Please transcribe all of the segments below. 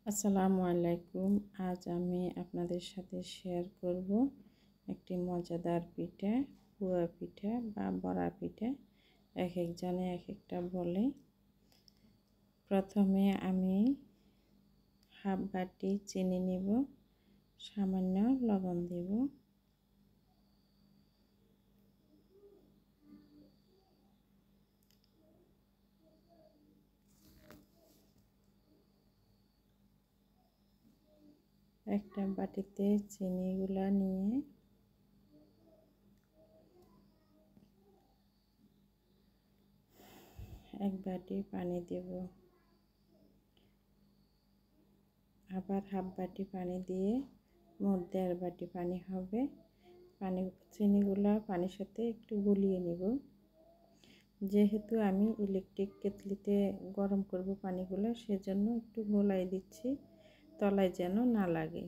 আসসালামু আলাইকুম। আজ আমি আপনাদের সাথে শেয়ার করব একটি মজাদার পিঠা, পুয়া পিঠা বা বড়া পিঠা। এক একজনে এক একটা বলে। প্রথমে আমি হাফ বাটি চিনি নিব, সামান্য লবণ দেব, একটা বাটিতে চিনিগুলা নিয়ে এক বাটি পানি দেব, আবার হাফ বাটি পানি দিয়ে মোট 1.5 বাটি পানি হবে। চিনিগুলা পানির সাথে একটু গুলিয়ে নেব। যেহেতু আমি ইলেকট্রিক কেতলিতে গরম করব পানিগুলো, সেজন্য একটু গোলাই দিচ্ছি, তলায় যেন না লাগে।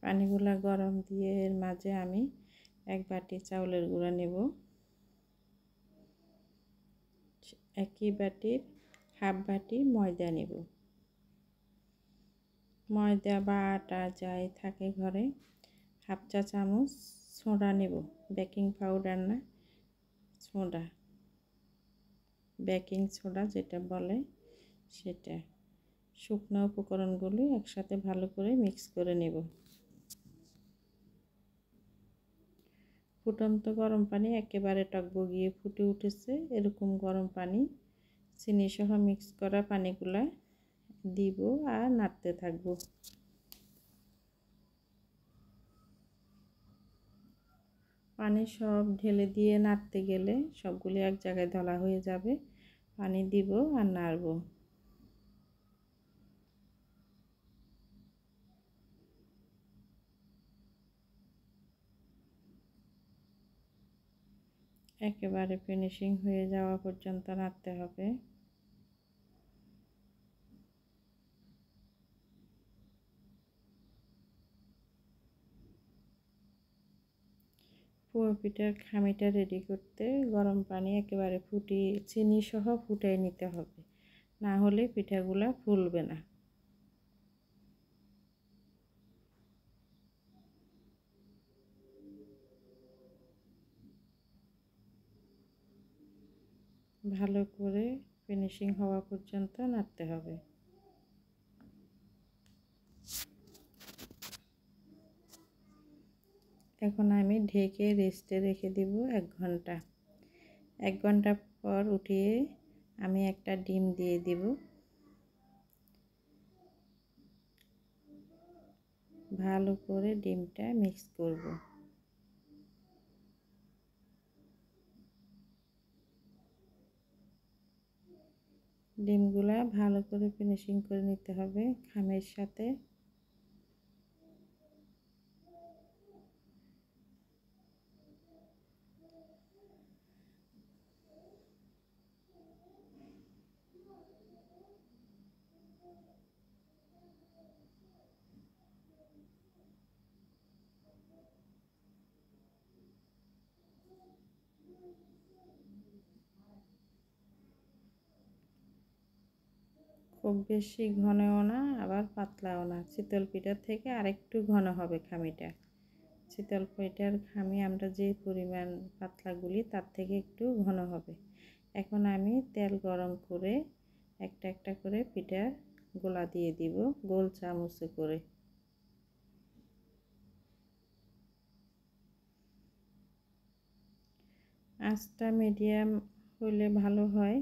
পানিগুলা গরম দিয়ে এর মাঝে আমি এক বাটি চাউলের গুঁড়া নেব, একই বাটির হাফ বাটি ময়দা নেব। ময়দা বা আটা যাই থাকে ঘরে, হাফ চা চামচ সোডা নেব, বেকিং পাউডার না, সোডা, বেকিং সোডা যেটা বলে সেটা। শুকনো উপকরণগুলো একসাথে ভালো করে মিক্স করে নেব। ফুটন্ত গরম পানি একেবারে টকবগিয়ে ফুটে উঠেছে, এরকম গরম পানি চিনি সহ মিক্স করা পানিগুলা দিব আর নাড়তে থাকব। পানি সব ঢেলে দিয়ে নাড়তে গেলে সবগুলি এক জায়গায় ধলা হয়ে যাবে। পানি দিব আর নাড়ব। একেবারে ফিনিশিং হয়ে যাওয়া পর্যন্ত নাড়তে হবে। পুয়া পিঠার খামিটা রেডি করতে গরম পানি একেবারে ফুটিয়ে চিনি সহ ফুটিয়ে নিতে হবে, না হলে পিঠাগুলা ফুলবে না। ভালো করে ফিনিশিং হওয়া পর্যন্ত নাড়তে হবে। এখন আমি ঢেকে রেস্টে রেখে দিব 1 ঘন্টা। 1 ঘন্টা পর উঠিয়ে আমি একটা ডিম দিয়ে দিব। ভালো করে ডিমটা মিক্স করব। ডিমগুলা ভালো করে ফিনিশিং করে নিতে হবে খামের সাথে। খুব বেশি ঘনও না, আবার পাতলাও না। চিতল পিঠার থেকে আরেকটু ঘন হবে খামিটা। চিতল পিঠার খামি আমরা যে পরিমাণ পাতলা গুলি, তার থেকে একটু ঘন হবে। এখন আমি তেল গরম করে একটা একটা করে পিঠার গোলা দিয়ে দিব, গোল চামচে করে। আঁচটা মিডিয়াম হলে ভালো হয়,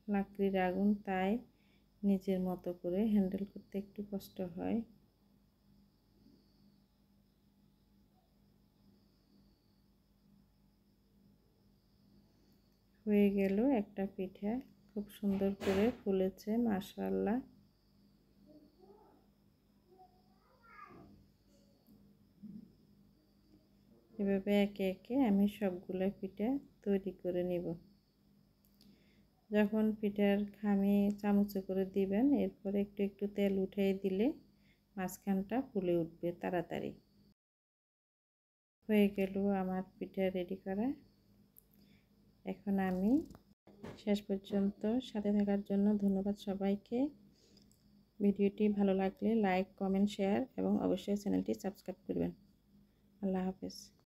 লাকড়ির আগুন, তাই নিজের মতো করে হ্যান্ডেল করতে একটু কষ্ট হয়। হয়ে গেল একটা পিঠা, খুব সুন্দর করে ফুলেছে মাশাআল্লাহ। এভাবে একে একে আমি সবগুলো পিঠা তৈরি করে নেব। যখন পিঠার খামি চামচে করে দিবেন, এরপরে একটু একটু তেল উঠিয়ে দিলে মাঝখানটা ফুলে উঠবে তাড়াতাড়ি। হয়ে গেল আমার পিঠা রেডি করা। এখন আমি শেষ পর্যন্ত সাথে থাকার জন্য ধন্যবাদ সবাইকে। ভিডিওটি ভালো লাগলে লাইক, কমেন্ট, শেয়ার এবং অবশ্যই চ্যানেলটি সাবস্ক্রাইব করবেন। আল্লাহ হাফেজ।